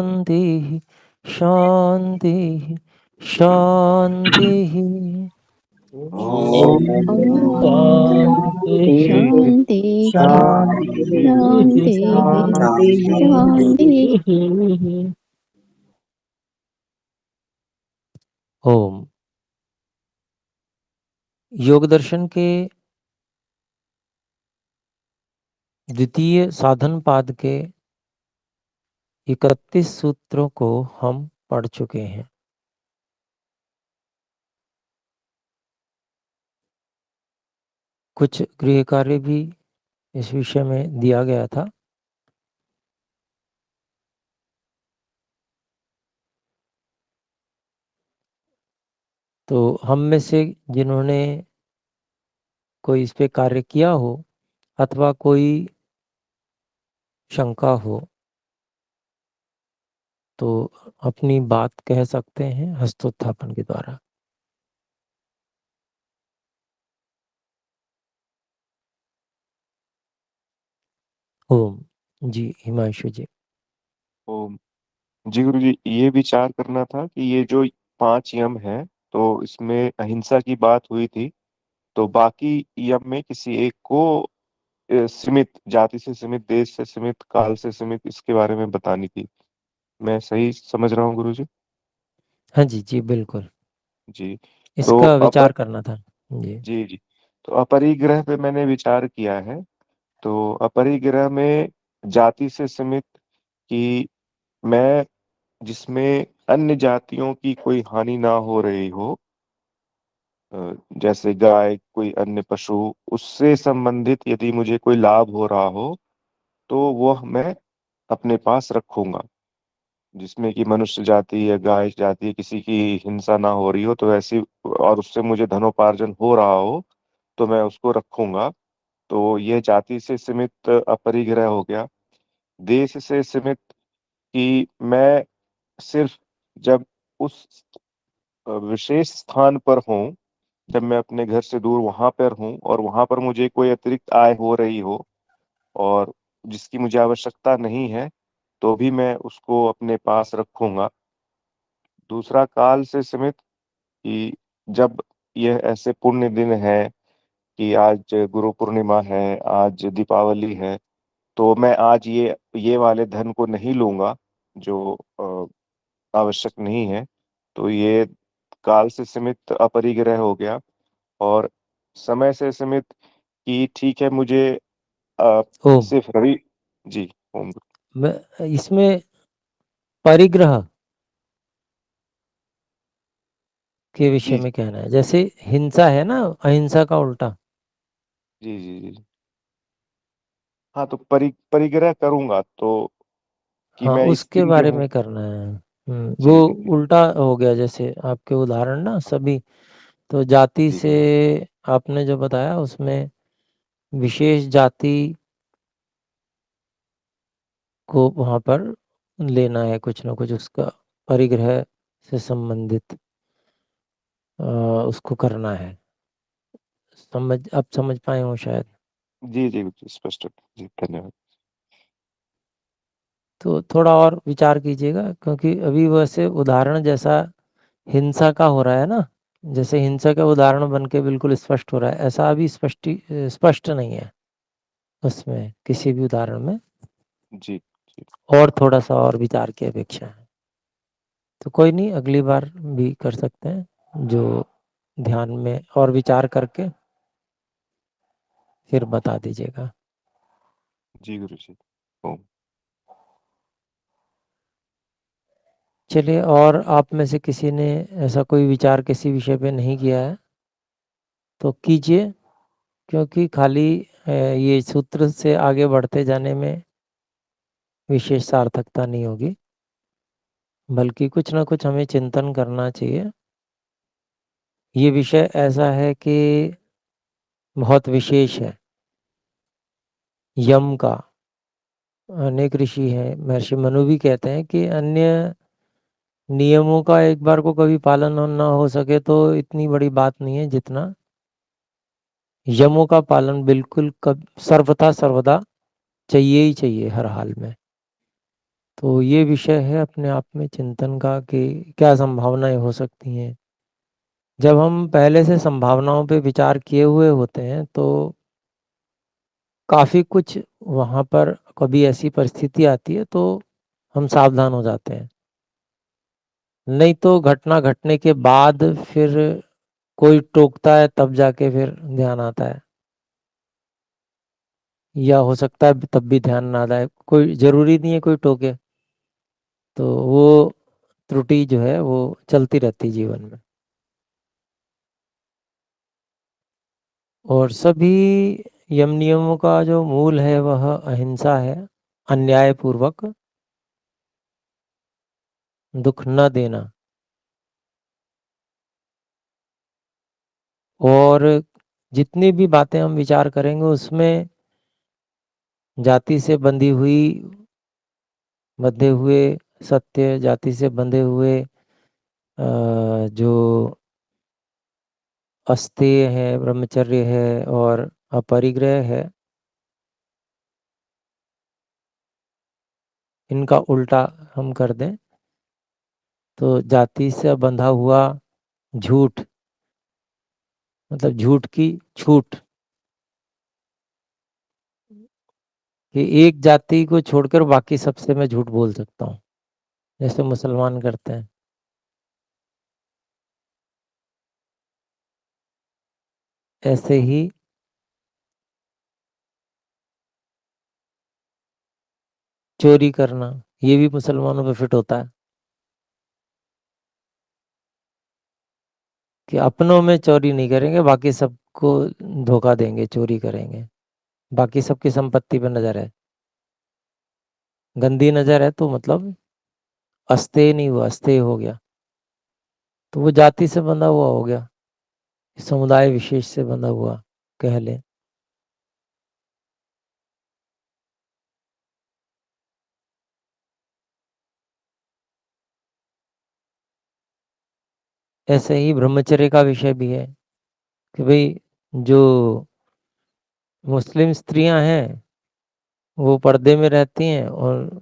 शांति शांति शांति। ओम शांति शांति शांति शांति शांति। ओम। योग दर्शन के द्वितीय साधन पाद के 31 सूत्रों को हम पढ़ चुके हैं। कुछ गृह कार्य भी इस विषय में दिया गया था। तो हम में से जिन्होंने कोई इस पे कार्य किया हो अथवा कोई शंका हो तो अपनी बात कह सकते हैं हस्तोत्थापन के द्वारा। ओम। जी हिमांशु जी। ओम। जी गुरु जी, ये विचार करना था कि ये जो 5 यम है, तो इसमें अहिंसा की बात हुई थी, तो बाकी यम में किसी एक को सीमित, जाति से सीमित, देश से सीमित, काल से सीमित, इसके बारे में बतानी थी। मैं सही समझ रहा हूँ गुरु जी? हाँ जी जी बिल्कुल, जी। तो इसका विचार करना था। जी जी जी, तो अपरिग्रह पे मैंने विचार किया है। तो अपरिग्रह में जाति से सीमित कि मैं जिसमें अन्य जातियों की कोई हानि ना हो रही हो, जैसे गाय, कोई अन्य पशु, उससे संबंधित यदि मुझे कोई लाभ हो रहा हो तो वह मैं अपने पास रखूंगा। जिसमें कि मनुष्य जाति या गाय जाति किसी की हिंसा ना हो रही हो, तो ऐसी, और उससे मुझे धनोपार्जन हो रहा हो, तो मैं उसको रखूंगा। तो यह जाति से सीमित अपरिग्रह हो गया। देश से सीमित कि मैं सिर्फ जब उस विशेष स्थान पर हूँ, जब मैं अपने घर से दूर वहां पर हूँ और वहां पर मुझे कोई अतिरिक्त आय हो रही हो और जिसकी मुझे आवश्यकता नहीं है, तो भी मैं उसको अपने पास रखूंगा। दूसरा, काल से सीमित कि जब यह ऐसे पुण्य दिन है कि आज गुरु पूर्णिमा है, आज दीपावली है, तो मैं आज ये वाले धन को नहीं लूंगा जो आवश्यक नहीं है। तो ये काल से सीमित अपरिग्रह हो गया। और समय से सीमित कि ठीक है, मुझे ओम। सिर्फ रवि। जी। ओम। मैं इसमें परिग्रह के विषय जी में कहना है, जैसे हिंसा है ना, अहिंसा का उल्टा। जी जी जी। हाँ, तो परिग्रह करूंगा तो कि हाँ मैं इस उसके दिन के बारे भू। में करना है। वो जी जी जी उल्टा हो गया, जैसे आपके उदाहरण ना सभी। तो जाति जी से आपने जो बताया उसमें विशेष जाति को वहां पर लेना है, कुछ ना कुछ उसका परिग्रह से संबंधित उसको करना है। अब समझ पाए हो शायद। जी जी जी, स्पष्ट। जी, धन्यवाद। तो थोड़ा और विचार कीजिएगा, क्योंकि अभी वैसे उदाहरण जैसा हिंसा का हो रहा है ना, जैसे हिंसा का उदाहरण बन के बिल्कुल स्पष्ट हो रहा है, ऐसा अभी स्पष्ट नहीं है उसमें किसी भी उदाहरण में। जी जी और थोड़ा सा और विचार की अपेक्षा है। तो कोई नहीं, अगली बार भी कर सकते हैं, जो ध्यान में और विचार करके फिर बता दीजिएगा। जी गुरु जी। ओम। चलिए, और आप में से किसी ने ऐसा कोई विचार किसी विषय पे नहीं किया है तो कीजिए, क्योंकि खाली ये सूत्र से आगे बढ़ते जाने में विशेष सार्थकता नहीं होगी, बल्कि कुछ ना कुछ हमें चिंतन करना चाहिए। ये विषय ऐसा है कि बहुत विशेष है। यम का अनेक ऋषि हैं, महर्षि मनु भी कहते हैं कि अन्य नियमों का एक बार को कभी पालन ना हो सके तो इतनी बड़ी बात नहीं है, जितना यमों का पालन बिल्कुल सर्वथा सर्वदा चाहिए ही चाहिए हर हाल में। तो ये विषय है अपने आप में चिंतन का कि क्या संभावनाएं हो सकती हैं। जब हम पहले से संभावनाओं पे विचार किए हुए होते हैं तो काफ़ी कुछ वहाँ पर कभी ऐसी परिस्थिति आती है तो हम सावधान हो जाते हैं। नहीं तो घटना घटने के बाद फिर कोई टोकता है तब जाके फिर ध्यान आता है, या हो सकता है तब भी ध्यान ना आए। कोई जरूरी नहीं है कोई टोके, तो वो त्रुटि जो है वो चलती रहती है जीवन में। और सभी यम नियमों का जो मूल है वह अहिंसा है, अन्याय पूर्वक दुख न देना। और जितनी भी बातें हम विचार करेंगे उसमें जाति से बंधे हुए सत्य, जाति से बंधे हुए जो अस्तेय है, ब्रह्मचर्य है और अपरिग्रह है, इनका उल्टा हम कर दें तो जाति से बंधा हुआ झूठ, मतलब झूठ की छूट, कि एक जाति को छोड़कर बाकी सबसे मैं झूठ बोल सकता हूँ, जैसे मुसलमान करते हैं। ऐसे ही चोरी करना, ये भी मुसलमानों पे फिट होता है कि अपनों में चोरी नहीं करेंगे, बाकी सबको धोखा देंगे, चोरी करेंगे, बाकी सबकी संपत्ति पे नजर है। गंदी नजर है तो मतलब अस्तेय नहीं हुआ, अस्तेय हो गया, तो वो जाति से बंधा हुआ हो गया, समुदाय विशेष से बंधा हुआ कह ले। ऐसे ही ब्रह्मचर्य का विषय भी है कि भाई जो मुस्लिम स्त्रियां हैं वो पर्दे में रहती हैं और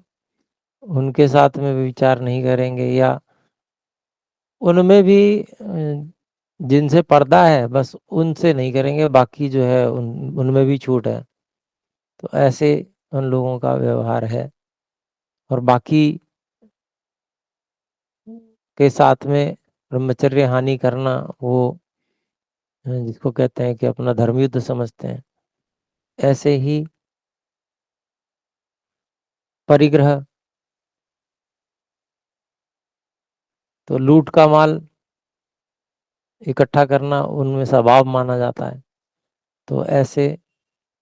उनके साथ में विचार नहीं करेंगे, या उनमें भी जिनसे पर्दा है बस उनसे नहीं करेंगे, बाकी जो है उनमें भी छूट है। तो ऐसे उन लोगों का व्यवहार है। और बाकी के साथ में ब्रह्मचर्य हानि करना, वो जिसको कहते हैं कि अपना धर्म युद्ध समझते हैं। ऐसे ही परिग्रह, तो लूट का माल इकट्ठा करना उनमें स्वभाव माना जाता है। तो ऐसे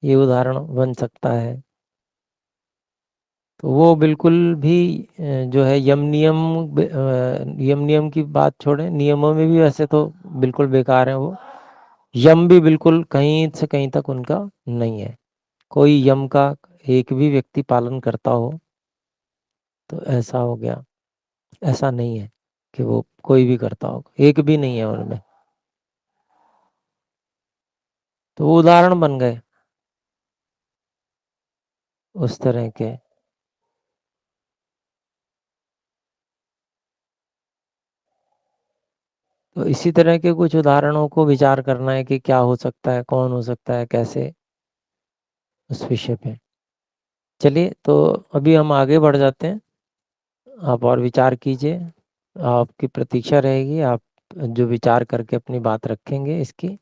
ये उदाहरण बन सकता है। तो वो बिल्कुल भी जो है यम नियम की बात छोड़ें, नियमों में भी वैसे तो बिल्कुल बेकार है वो। यम भी बिल्कुल कहीं से कहीं तक उनका नहीं है। कोई यम का एक भी व्यक्ति पालन करता हो तो ऐसा हो गया, ऐसा नहीं है कि वो कोई भी करता हो, एक भी नहीं है उनमें। तो वो उदाहरण बन गए उस तरह के। तो इसी तरह के कुछ उदाहरणों को विचार करना है कि क्या हो सकता है, कौन हो सकता है, कैसे, उस विषय पे। चलिए तो अभी हम आगे बढ़ जाते हैं। आप और विचार कीजिए, आपकी प्रतीक्षा रहेगी, आप जो विचार करके अपनी बात रखेंगे इसकी।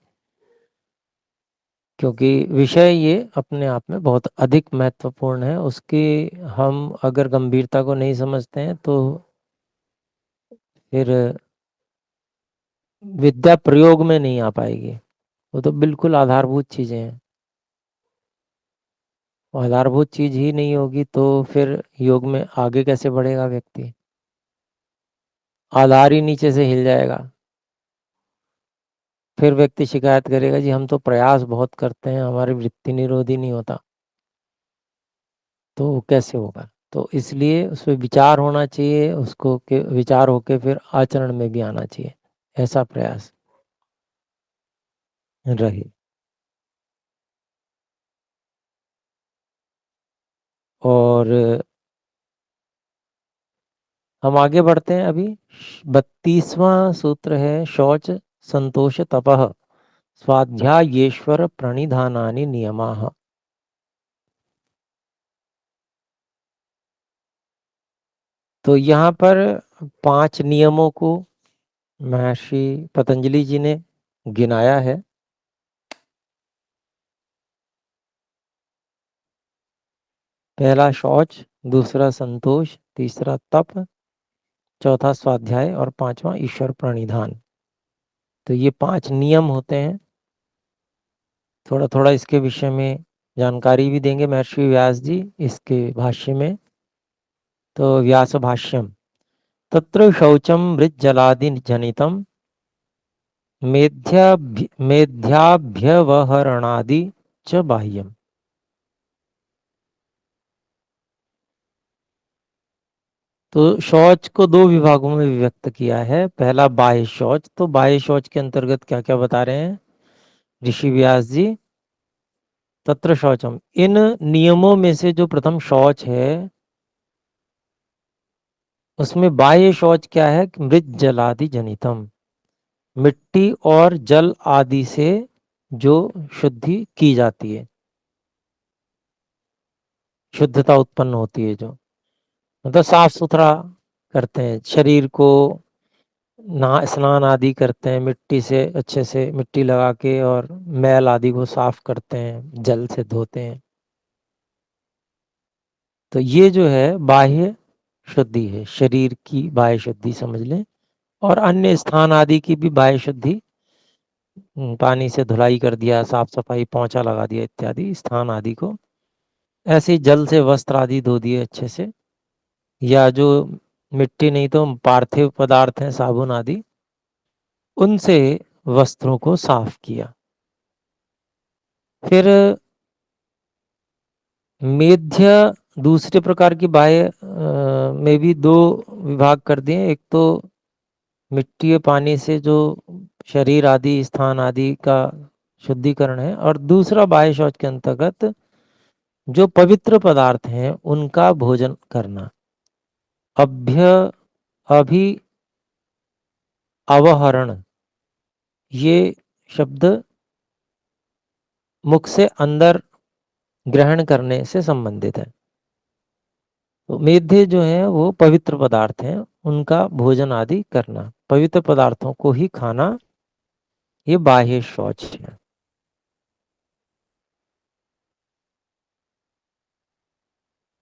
क्योंकि विषय ये अपने आप में बहुत अधिक महत्वपूर्ण है, उसकी हम अगर गंभीरता को नहीं समझते हैं तो फिर विद्या प्रयोग में नहीं आ पाएगी। वो तो बिल्कुल आधारभूत चीजें हैं, वो आधारभूत चीज ही नहीं होगी तो फिर योग में आगे कैसे बढ़ेगा व्यक्ति। आधार ही नीचे से हिल जाएगा, फिर व्यक्ति शिकायत करेगा जी हम तो प्रयास बहुत करते हैं, हमारी वृत्ति निरोधी नहीं होता। तो वो कैसे होगा। तो इसलिए उस पर विचार होना चाहिए, उसको के विचार होके फिर आचरण में भी आना चाहिए, ऐसा प्रयास रहे। और हम आगे बढ़ते हैं अभी। 32वां सूत्र है शौच संतोष तपः स्वाध्यायेश्वर प्रणिधानानि नियमाः। तो यहाँ पर 5 नियमों को महर्षि पतंजलि जी ने गिनाया है। पहला शौच, दूसरा संतोष, तीसरा तप, चौथा स्वाध्याय और पांचवा ईश्वर प्रणिधान। तो ये 5 नियम होते हैं। थोड़ा थोड़ा इसके विषय में जानकारी भी देंगे महर्षि व्यास जी इसके भाष्य में। तो व्यास भाष्यम तत्र शौचम मृज्जलादि जनितम मेध्याभ्यवहरणादि च बाह्यम। तो शौच को 2 विभागों में व्यक्त किया है। पहला बाह्य शौच। तो बाह्य शौच के अंतर्गत क्या क्या बता रहे हैं ऋषि व्यास जी। तत्र शौचम, इन नियमों में से जो प्रथम शौच है उसमें बाह्य शौच क्या है कि मृत जलादि जनितम, मिट्टी और जल आदि से जो शुद्धि की जाती है, शुद्धता उत्पन्न होती है, जो मतलब साफ सुथरा करते हैं शरीर को, नहा स्नान आदि करते हैं मिट्टी से, अच्छे से मिट्टी लगा के, और मैल आदि को साफ करते हैं, जल से धोते हैं। तो ये जो है बाह्य शुद्धि है, शरीर की बाह्य शुद्धि समझ लें। और अन्य स्थान आदि की भी बाह्य शुद्धि, पानी से धुलाई कर दिया, साफ सफाई, पोंछा लगा दिया इत्यादि स्थान आदि को। ऐसे ही जल से वस्त्र आदि धो दिए अच्छे से, या जो मिट्टी नहीं तो पार्थिव पदार्थ हैं साबुन आदि, उनसे वस्त्रों को साफ किया। फिर मेध्य दूसरे प्रकार की बाह्य में भी 2 विभाग कर दिए। एक तो मिट्टी पानी से जो शरीर आदि स्थान आदि का शुद्धिकरण है, और दूसरा बाह्य शौच के अंतर्गत जो पवित्र पदार्थ हैं उनका भोजन करना। अभ्य अभि अवहरण, ये शब्द मुख से अंदर ग्रहण करने से संबंधित है। तो मेध्य जो है वो पवित्र पदार्थ हैं, उनका भोजन आदि करना, पवित्र पदार्थों को ही खाना, ये बाह्य शौच है।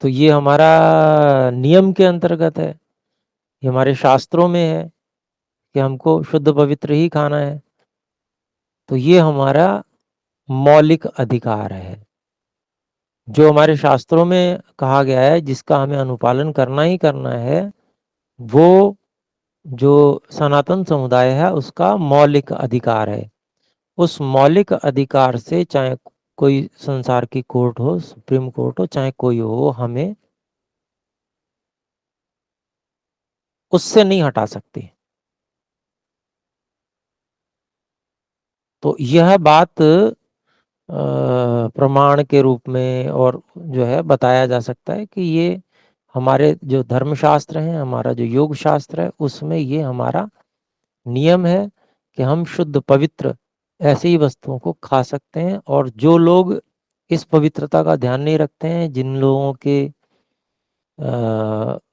तो ये हमारा नियम के अंतर्गत है, ये हमारे शास्त्रों में है कि हमको शुद्ध पवित्र ही खाना है। तो ये हमारा मौलिक अधिकार है, जो हमारे शास्त्रों में कहा गया है, जिसका हमें अनुपालन करना ही करना है। वो जो सनातन समुदाय है उसका मौलिक अधिकार है। उस मौलिक अधिकार से चाहे कोई संसार की कोर्ट हो, सुप्रीम कोर्ट हो, चाहे कोई हो, हमें उससे नहीं हटा सकती। तो यह बात प्रमाण के रूप में और जो है बताया जा सकता है कि ये हमारे जो धर्मशास्त्र हैं, हमारा जो योग शास्त्र है, उसमें ये हमारा नियम है कि हम शुद्ध पवित्र ऐसी ही वस्तुओं को खा सकते हैं। और जो लोग इस पवित्रता का ध्यान नहीं रखते हैं, जिन लोगों के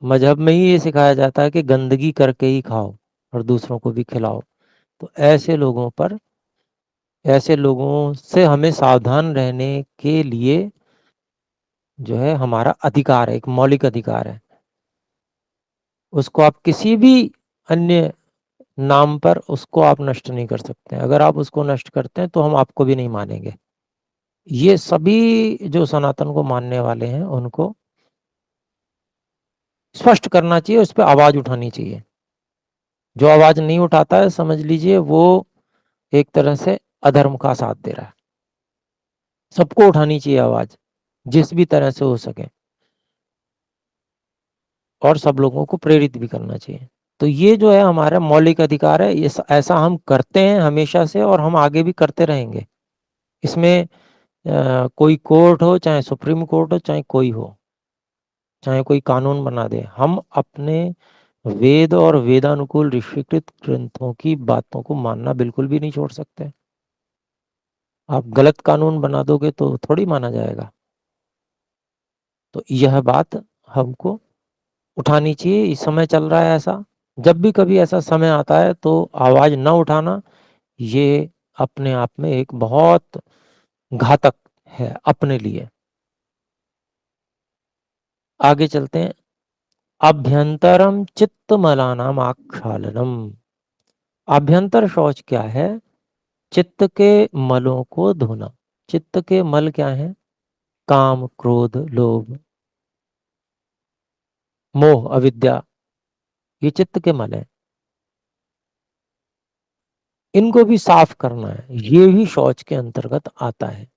मजहब में ही ये सिखाया जाता है कि गंदगी करके ही खाओ और दूसरों को भी खिलाओ, तो ऐसे लोगों से हमें सावधान रहने के लिए जो है हमारा अधिकार है, एक मौलिक अधिकार है। उसको आप किसी भी अन्य नाम पर उसको आप नष्ट नहीं कर सकते हैं। अगर आप उसको नष्ट करते हैं तो हम आपको भी नहीं मानेंगे। ये सभी जो सनातन को मानने वाले हैं उनको स्पष्ट करना चाहिए, उस पर आवाज उठानी चाहिए। जो आवाज नहीं उठाता है समझ लीजिए वो एक तरह से अधर्म का साथ दे रहा है। सबको उठानी चाहिए आवाज, जिस भी तरह से हो सके, और सब लोगों को प्रेरित भी करना चाहिए। तो ये जो है हमारा मौलिक अधिकार है, ये ऐसा हम करते हैं हमेशा से, और हम आगे भी करते रहेंगे। इसमें कोई कोर्ट हो, चाहे सुप्रीम कोर्ट हो, चाहे कोई हो, चाहे कोई कानून बना दे, हम अपने वेद और वेदानुकूल ऋषिकृत ग्रंथों की बातों को मानना बिल्कुल भी नहीं छोड़ सकते। आप गलत कानून बना दोगे तो थोड़ी माना जाएगा। तो यह बात हमको उठानी चाहिए। इस समय चल रहा है ऐसा, जब भी कभी ऐसा समय आता है तो आवाज न उठाना, ये अपने आप में एक बहुत घातक है अपने लिए। आगे चलते हैं। अभ्यंतरम चित्तमलानाम आक्षालनम। अभ्यंतर शौच क्या है? चित्त के मलों को धोना। चित्त के मल क्या है? काम, क्रोध, लोभ, मोह, अविद्या, ये चित्त के मल है। इनको भी साफ करना है, ये भी शौच के अंतर्गत आता है।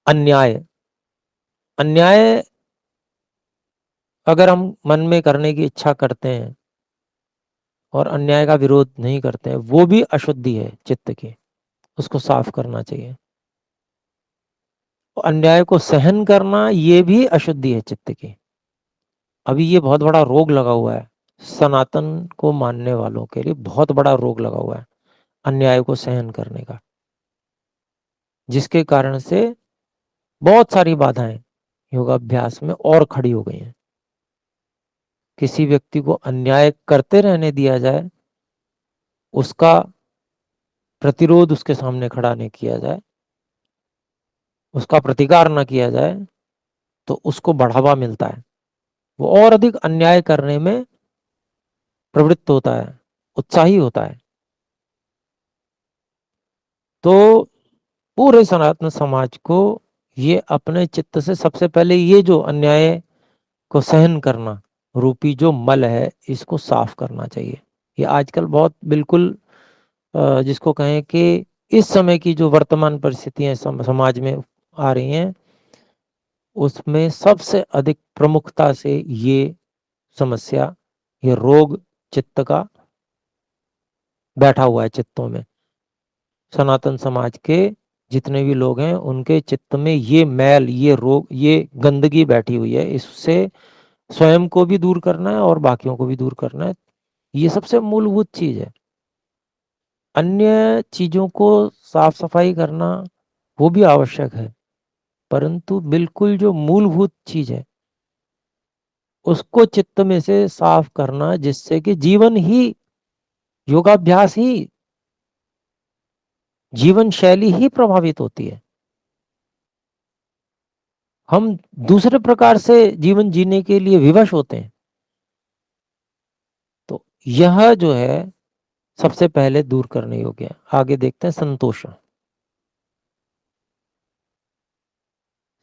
अन्याय। अन्याय अगर हम मन में करने की इच्छा करते हैं और अन्याय का विरोध नहीं करते हैं, वो भी अशुद्धि है चित्त की, उसको साफ करना चाहिए। अन्याय को सहन करना, ये भी अशुद्धि है चित्त की। अभी ये बहुत बड़ा रोग लगा हुआ है, सनातन को मानने वालों के लिए बहुत बड़ा रोग लगा हुआ है अन्याय को सहन करने का, जिसके कारण से बहुत सारी बाधाएं योगाभ्यास में और खड़ी हो गई हैं। किसी व्यक्ति को अन्याय करते रहने दिया जाए, उसका प्रतिरोध उसके सामने खड़ा नहीं किया जाए, उसका प्रतिकार न किया जाए, तो उसको बढ़ावा मिलता है, वो और अधिक अन्याय करने में प्रवृत्त होता है, उत्साही होता है। तो पूरे सनातन समाज को ये अपने चित्त से सबसे पहले ये जो अन्याय को सहन करना रूपी जो मल है, इसको साफ करना चाहिए। ये आजकल बहुत बिल्कुल जिसको कहें कि इस समय की जो वर्तमान परिस्थितियां समाज में आ रही हैं, उसमें सबसे अधिक प्रमुखता से ये समस्या, ये रोग चित्त का बैठा हुआ है चित्तों में। सनातन समाज के जितने भी लोग हैं, उनके चित्त में ये मैल, ये रोग, ये गंदगी बैठी हुई है। इससे स्वयं को भी दूर करना है और बाकियों को भी दूर करना है। ये सबसे मूलभूत चीज है। अन्य चीजों को साफ सफाई करना वो भी आवश्यक है, परंतु बिल्कुल जो मूलभूत चीज है उसको चित्त में से साफ करना, जिससे कि जीवन ही, योगाभ्यास ही, जीवन शैली ही प्रभावित होती है। हम दूसरे प्रकार से जीवन जीने के लिए विवश होते हैं। तो यह जो है सबसे पहले दूर करने योग्य है। आगे देखते हैं संतोष।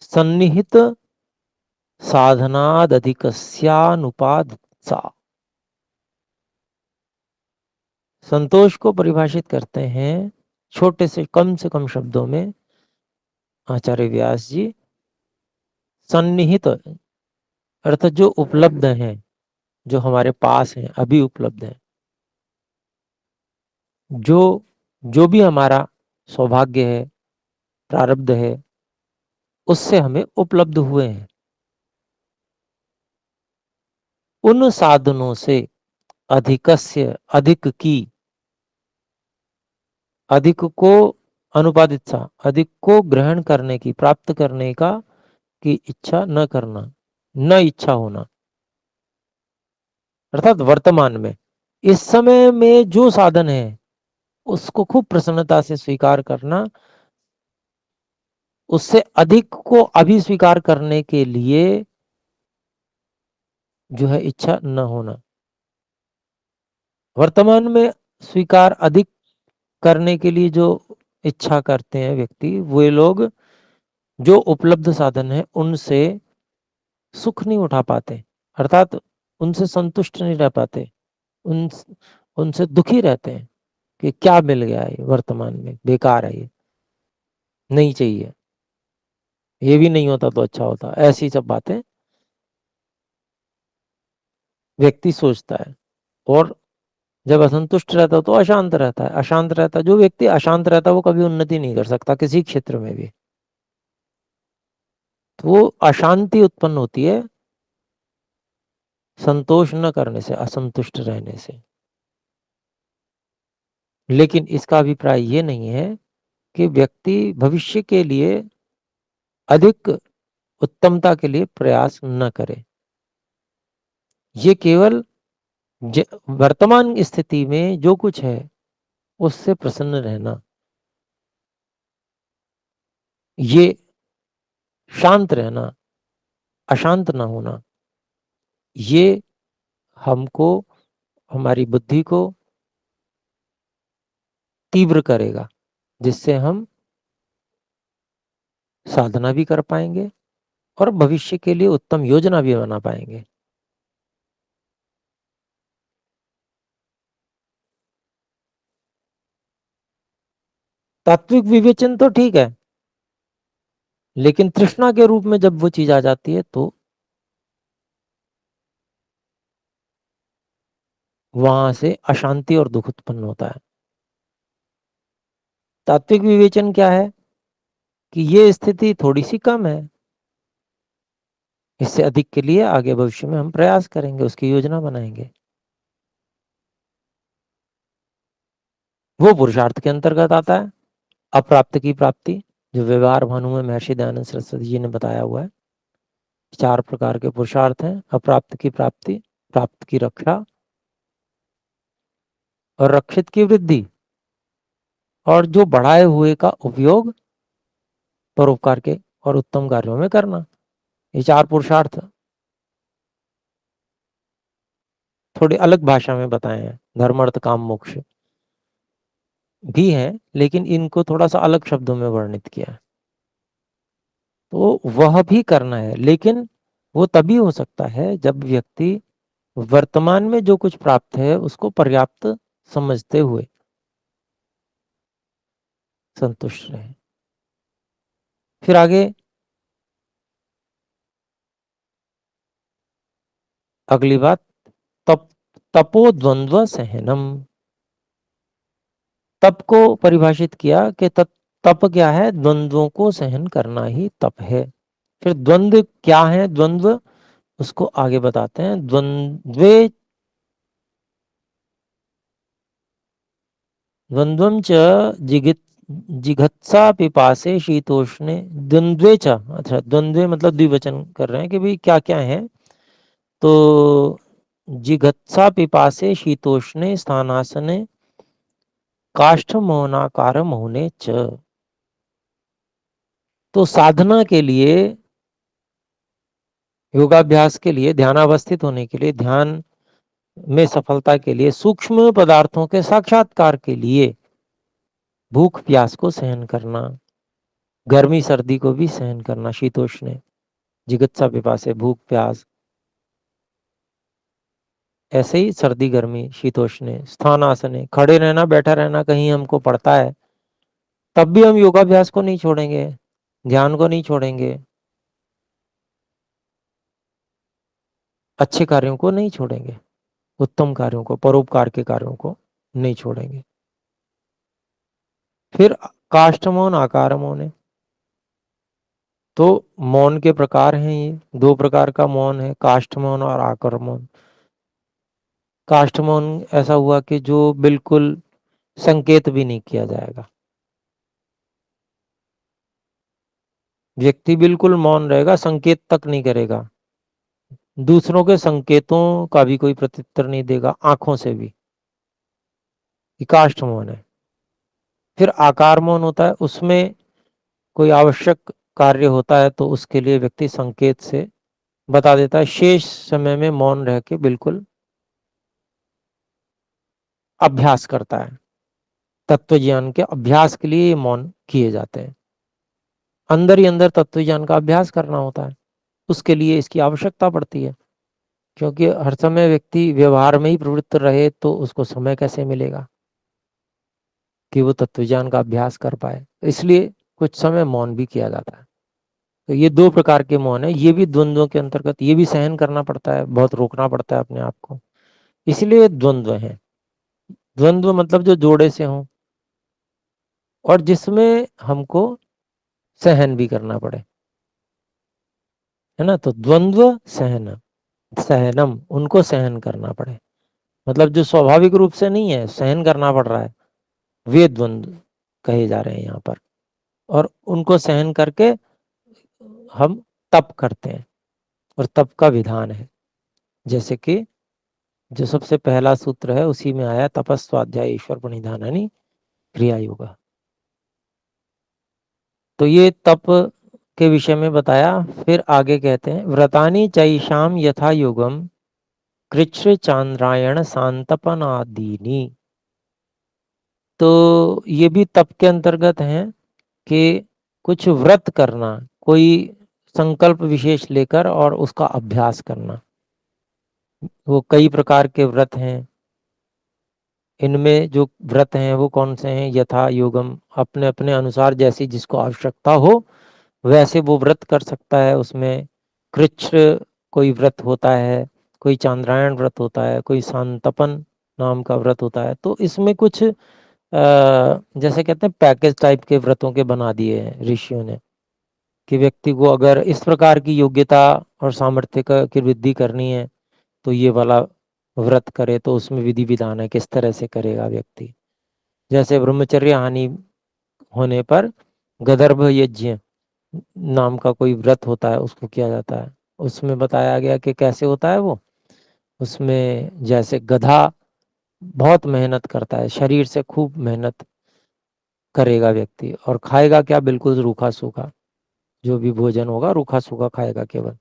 सन्निहित साधनादधिकस्यानुपाधित्सा। संतोष को परिभाषित करते हैं छोटे से कम शब्दों में आचार्य व्यास जी। सन्निहित अर्थात जो उपलब्ध है, जो हमारे पास है, अभी उपलब्ध है, जो जो भी हमारा सौभाग्य है, प्रारब्ध है, उससे हमें उपलब्ध हुए हैं, उन साधनों से अधिकस्य, अधिक की, अधिक को अनुपादित सा, अधिक को ग्रहण करने की, प्राप्त करने का की इच्छा न करना, न इच्छा होना। अर्थात वर्तमान में, इस समय में जो साधन है उसको खूब प्रसन्नता से स्वीकार करना, उससे अधिक को अभी स्वीकार करने के लिए जो है इच्छा न होना। वर्तमान में स्वीकार अधिक करने के लिए जो इच्छा करते हैं व्यक्ति, वे लोग जो उपलब्ध साधन है उनसे सुख नहीं उठा पाते, अर्थात उनसे संतुष्ट नहीं रह पाते, उन उनसे दुखी रहते हैं कि क्या मिल गया है वर्तमान में, बेकार है, ये नहीं चाहिए, ये भी नहीं होता तो अच्छा होता, ऐसी सब बातें व्यक्ति सोचता है। और जब असंतुष्ट रहता है तो अशांत रहता है, अशांत रहता है। जो व्यक्ति अशांत रहता है वो कभी उन्नति नहीं कर सकता किसी क्षेत्र में भी। तो वो अशांति उत्पन्न होती है संतोष न करने से, असंतुष्ट रहने से। लेकिन इसका अभिप्राय ये नहीं है कि व्यक्ति भविष्य के लिए अधिक उत्तमता के लिए प्रयास न करे। ये केवल वर्तमान स्थिति में जो कुछ है उससे प्रसन्न रहना, ये शांत रहना, अशांत ना होना, ये हमको, हमारी बुद्धि को तीव्र करेगा, जिससे हम साधना भी कर पाएंगे और भविष्य के लिए उत्तम योजना भी बना पाएंगे। तात्विक विवेचन तो ठीक है, लेकिन तृष्णा के रूप में जब वो चीज आ जाती है तो वहां से अशांति और दुख उत्पन्न होता है। तात्विक विवेचन क्या है कि ये स्थिति थोड़ी सी कम है, इससे अधिक के लिए आगे भविष्य में हम प्रयास करेंगे, उसकी योजना बनाएंगे। वो पुरुषार्थ के अंतर्गत आता है। अप्राप्त की प्राप्ति, जो व्यवहार भानु में महर्षि दयानंद सरस्वती जी ने बताया हुआ है, 4 प्रकार के पुरुषार्थ हैं। अप्राप्त की प्राप्ति, प्राप्त की रक्षा और रक्षित की वृद्धि, और जो बढ़ाए हुए का उपयोग परोपकार के और उत्तम कार्यों में करना। ये 4 पुरुषार्थ थोड़ी अलग भाषा में बताए हैं, धर्म अर्थ काम मोक्ष भी है, लेकिन इनको थोड़ा सा अलग शब्दों में वर्णित किया है। तो वह भी करना है, लेकिन वो तभी हो सकता है जब व्यक्ति वर्तमान में जो कुछ प्राप्त है उसको पर्याप्त समझते हुए संतुष्ट रहे। फिर आगे अगली बात, तप तपो द्वंद्व सहनम। तप को परिभाषित किया कि तप क्या है, द्वंद्वों को सहन करना ही तप है। फिर द्वंद्व क्या है, द्वंद्व उसको आगे बताते हैं। द्वंद्वे द्वंद्वम च जिगित जिघत्सा पिपासे शीतोष्णे द्वंद्वे च। अच्छा, द्वंद्वे मतलब द्विवचन कर रहे हैं कि भाई क्या क्या है। तो जिघत्सा पिपासे शीतोष्णे स्थानासने काष्ठ मौनाकार मौने च। तो साधना के लिए, योगाभ्यास के लिए, ध्यानावस्थित होने के लिए, ध्यान में सफलता के लिए, सूक्ष्म पदार्थों के साक्षात्कार के लिए भूख प्यास को सहन करना, गर्मी सर्दी को भी सहन करना, शीतोष्ण, जिगत्सा पिपासे, भूख प्यास, ऐसे ही सर्दी गर्मी शीतोष्ण, स्थान आसने, खड़े रहना बैठा रहना कहीं हमको पड़ता है तब भी हम योगाभ्यास को नहीं छोड़ेंगे, ध्यान को नहीं छोड़ेंगे, अच्छे कार्यों को नहीं छोड़ेंगे, उत्तम कार्यों को, परोपकार के कार्यों को नहीं छोड़ेंगे। फिर काष्ठ मौन आकार मौन है। तो मौन के प्रकार हैं, ये 2 प्रकार का मौन है, काष्ठ मौन और आकर मौन। काष्ठ मौन ऐसा हुआ कि जो बिल्कुल संकेत भी नहीं किया जाएगा, व्यक्ति बिल्कुल मौन रहेगा, संकेत तक नहीं करेगा, दूसरों के संकेतों का भी कोई प्रत्युत्तर नहीं देगा, आंखों से भी। ये काष्ठ मौन है। फिर आकार मौन होता है, उसमें कोई आवश्यक कार्य होता है तो उसके लिए व्यक्ति संकेत से बता देता है, शेष समय में मौन रह के बिल्कुल अभ्यास करता है। तत्व ज्ञान के अभ्यास के लिए मौन किए जाते हैं, अंदर ही अंदर तत्व ज्ञान का अभ्यास करना होता है, उसके लिए इसकी आवश्यकता पड़ती है। क्योंकि हर समय व्यक्ति व्यवहार में ही प्रवृत्त रहे तो उसको समय कैसे मिलेगा कि वो तत्व ज्ञान का अभ्यास कर पाए, इसलिए कुछ समय मौन भी किया जाता है। तो ये 2 प्रकार के मौन है, ये भी द्वंद्वों के अंतर्गत, ये भी सहन करना पड़ता है, बहुत रोकना पड़ता है अपने आप को, इसलिए द्वंद्व है। द्वंद्व मतलब जो जोड़े से हों और जिसमें हमको सहन भी करना पड़े। है ना। तो द्वंद्व सहन सहनम, उनको सहन करना पड़े, मतलब जो स्वाभाविक रूप से नहीं है, सहन करना पड़ रहा है, वे द्वंद्व कहे जा रहे हैं यहाँ पर। और उनको सहन करके हम तप करते हैं, और तप का विधान है, जैसे कि जो सबसे पहला सूत्र है उसी में आया, तपस्वाध्याय ईश्वर प्रणिधानानि क्रिया योगा। तो ये तप के विषय में बताया। फिर आगे कहते हैं, व्रतानि चैषाम यथा योगम कृच्छ चांद्रायण सांतपनादीनी। तो ये भी तप के अंतर्गत हैं कि कुछ व्रत करना, कोई संकल्प विशेष लेकर और उसका अभ्यास करना। वो कई प्रकार के व्रत हैं, इनमें जो व्रत हैं वो कौन से हैं, यथा योगम, अपने अपने अनुसार जैसी जिसको आवश्यकता हो वैसे वो व्रत कर सकता है। उसमें कृच्छ कोई व्रत होता है, कोई चांद्रायण व्रत होता है, कोई सांतपन नाम का व्रत होता है। तो इसमें कुछ जैसे कहते हैं पैकेज टाइप के व्रतों के बना दिए हैं ऋषियों ने, कि व्यक्ति को अगर इस प्रकार की योग्यता और सामर्थ्य की वृद्धि करनी है तो ये वाला व्रत करे। तो उसमें विधि विधान है किस तरह से करेगा व्यक्ति। जैसे ब्रह्मचर्य हानि होने पर गदर्भ यज्ञ नाम का कोई व्रत होता है, उसको किया जाता है। उसमें बताया गया कि कैसे होता है वो। उसमें जैसे गधा बहुत मेहनत करता है, शरीर से खूब मेहनत करेगा व्यक्ति, और खाएगा क्या, बिल्कुल रूखा सूखा, जो भी भोजन होगा रूखा सूखा खाएगा केवल।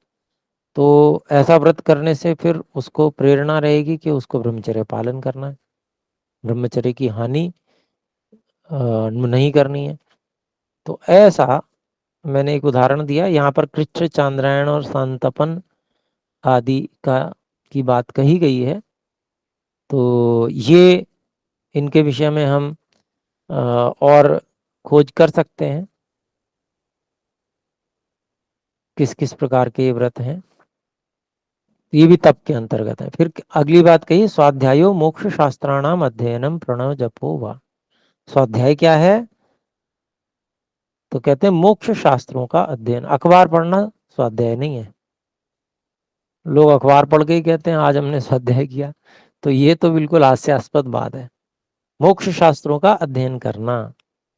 तो ऐसा व्रत करने से फिर उसको प्रेरणा रहेगी कि उसको ब्रह्मचर्य पालन करना है, ब्रह्मचर्य की हानि नहीं करनी है। तो ऐसा मैंने एक उदाहरण दिया। यहाँ पर कृच्छ चांद्रायण और सांतपन आदि का की बात कही गई है। तो ये इनके विषय में हम और खोज कर सकते हैं, किस किस प्रकार के ये व्रत हैं। ये भी तप के अंतर्गत है। फिर अगली बात कही, स्वाध्यायो मोक्ष शास्त्राणाम अध्ययनम प्रणव जपो वा। स्वाध्याय क्या है, तो कहते हैं मोक्ष शास्त्रों का अध्ययन। अखबार पढ़ना स्वाध्याय नहीं है। लोग अखबार पढ़ के ही कहते हैं आज हमने स्वाध्याय किया, तो ये तो बिल्कुल हास्यास्पद बात है। मोक्ष शास्त्रों का अध्ययन करना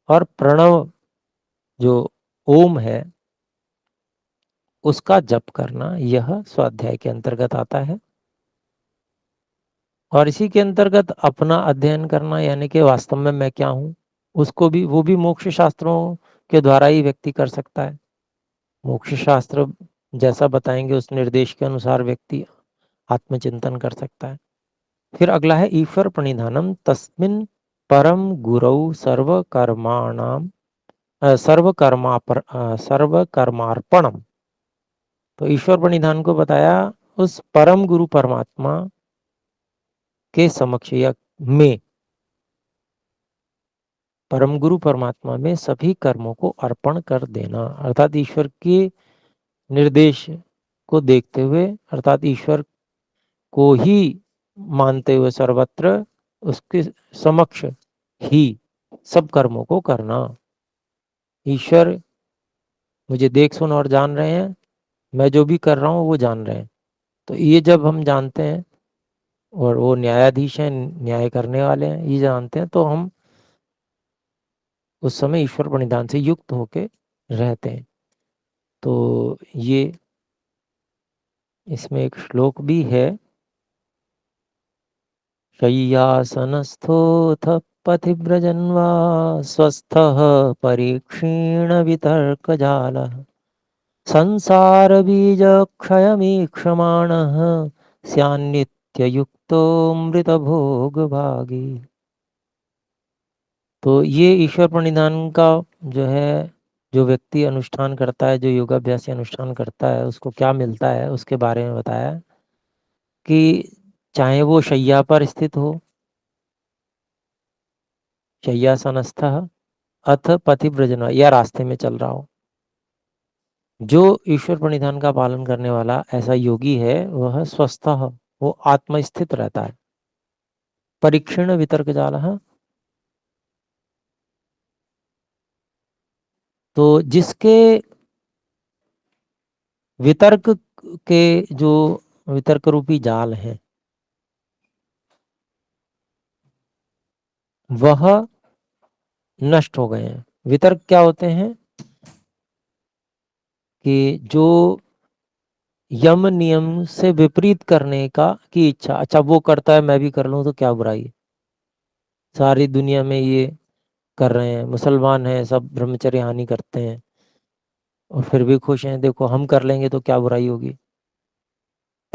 और प्रणव जो ओम है उसका जप करना, यह स्वाध्याय के अंतर्गत आता है। और इसी के अंतर्गत अपना अध्ययन करना, यानी कि वास्तव में मैं क्या हूँ, उसको भी, वो भी मोक्ष शास्त्रों के द्वारा ही व्यक्ति कर सकता है। मोक्ष शास्त्र जैसा बताएंगे उस निर्देश के अनुसार व्यक्ति आत्मचिंतन कर सकता है। फिर अगला है ईश्वर प्रणिधानम तस्मिन परम गुरौ सर्वकर्माणाम सर्वकर्मार्पणम। तो ईश्वर प्रणिधान को बताया उस परम गुरु परमात्मा के समक्ष या में, परम गुरु परमात्मा में सभी कर्मों को अर्पण कर देना, अर्थात ईश्वर के निर्देश को देखते हुए, अर्थात ईश्वर को ही मानते हुए सर्वत्र उसके समक्ष ही सब कर्मों को करना। ईश्वर मुझे देख सुन और जान रहे हैं, मैं जो भी कर रहा हूँ वो जान रहे हैं। तो ये जब हम जानते हैं, और वो न्यायाधीश हैं, न्याय करने वाले हैं, ये जानते हैं, तो हम उस समय ईश्वर प्रणिधान से युक्त होके रहते हैं। तो ये इसमें एक श्लोक भी है, शय्यासनस्थोऽथ पथिव्रजन् वा स्वस्थः परीक्षीण वितर्कजालः संसारबीजक्षयमीक्षमाणः स्यान्नित्ययुक्तोऽमृतभोगभागी। तो ये ईश्वर प्रणिधान का जो है, जो व्यक्ति अनुष्ठान करता है, जो योगाभ्यास अनुष्ठान करता है, उसको क्या मिलता है उसके बारे में बताया कि चाहे वो शैया पर स्थित हो, शय्यासनस्थः अथ पथिव्रजन, या रास्ते में चल रहा हो, जो ईश्वर प्रणिधान का पालन करने वाला ऐसा योगी है वह स्वस्थ, वो आत्मस्थित रहता है। परीक्षण वितर्क जाल, तो जिसके वितर्क के जो वितर्क रूपी जाल है वह नष्ट हो गए हैं। वितर्क क्या होते हैं कि जो यम नियम से विपरीत करने की इच्छा, अच्छा वो करता है मैं भी कर लूं तो क्या बुराई है, सारी दुनिया में ये कर रहे हैं, मुसलमान हैं सब ब्रह्मचर्य हानि करते हैं और फिर भी खुश हैं, देखो हम कर लेंगे तो क्या बुराई होगी।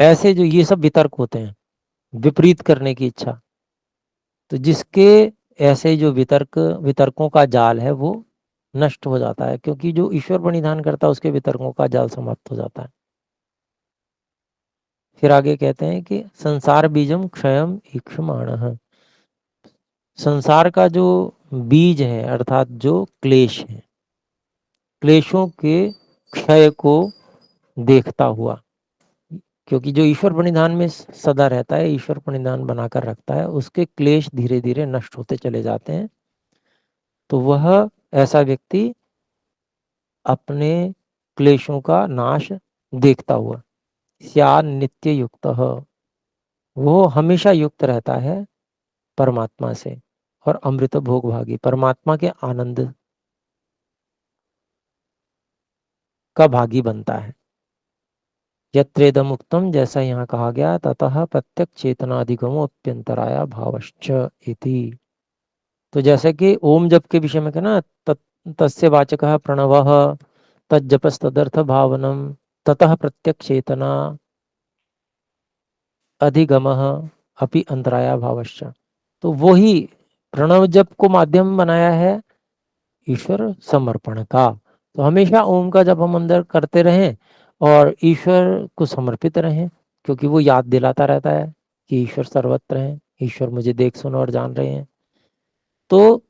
ऐसे जो ये सब वितर्क होते हैं, विपरीत करने की इच्छा, तो जिसके ऐसे जो वितर्कों का जाल है वो नष्ट हो जाता है, क्योंकि जो ईश्वर परिधान करता है उसके वितर्कों का जाल समाप्त हो जाता है। फिर आगे कहते हैं कि संसार बीजम क्षयम ईक्षमाणः, संसार का जो बीज है अर्थात जो क्लेश है, क्लेशों के क्षय को देखता हुआ, क्योंकि जो ईश्वर प्रणिधान में सदा रहता है, ईश्वर प्रणिधान बनाकर रखता है, उसके क्लेश धीरे धीरे नष्ट होते चले जाते हैं। तो वह ऐसा व्यक्ति अपने क्लेशों का नाश देखता हुआ स्या नित्य युक्त, वो हमेशा युक्त रहता है परमात्मा से और अमृत भोग भागी, परमात्मा के आनंद का भागी बनता है। यत्रेदम उक्तम, जैसा यहाँ कहा गया, ततः प्रत्यक चेतनाधिगमो अप्यंतराया भावश्च इति। तो जैसे कि ओम जप के विषय में कहना, तस्य वाचकः प्रणवः तज्जपस्तदर्थ भावनम ततः प्रत्यक चेतना अधिगमः अपि अंतराया भावश्च। तो वो ही प्रणव जप को माध्यम बनाया है ईश्वर समर्पण का। तो हमेशा ओम का जप हम अंदर करते रहें और ईश्वर को समर्पित रहें, क्योंकि वो याद दिलाता रहता है कि ईश्वर सर्वत्र है, ईश्वर मुझे देख सुन और जान रहे हैं। तो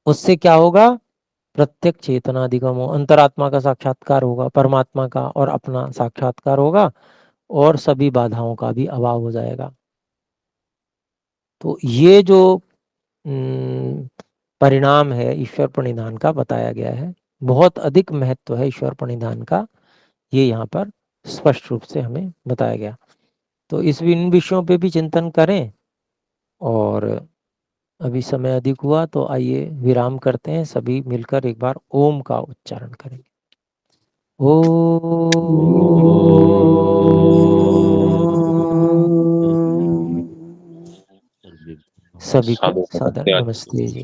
उससे क्या होगा, प्रत्येक चेतनाधिगम हो, अंतरात्मा का साक्षात्कार होगा, परमात्मा का और अपना साक्षात्कार होगा और सभी बाधाओं का भी अभाव हो जाएगा। तो ये जो परिणाम है ईश्वर प्रणिधान का बताया गया है, बहुत अधिक महत्व है ईश्वर प्रणिधान का, ये यहाँ पर स्पष्ट रूप से हमें बताया गया। तो इन विषयों पे भी चिंतन करें। और अभी समय अधिक हुआ तो आइए विराम करते हैं, सभी मिलकर एक बार ओम का उच्चारण करेंगे। सभी को सादर नमस्ते जी।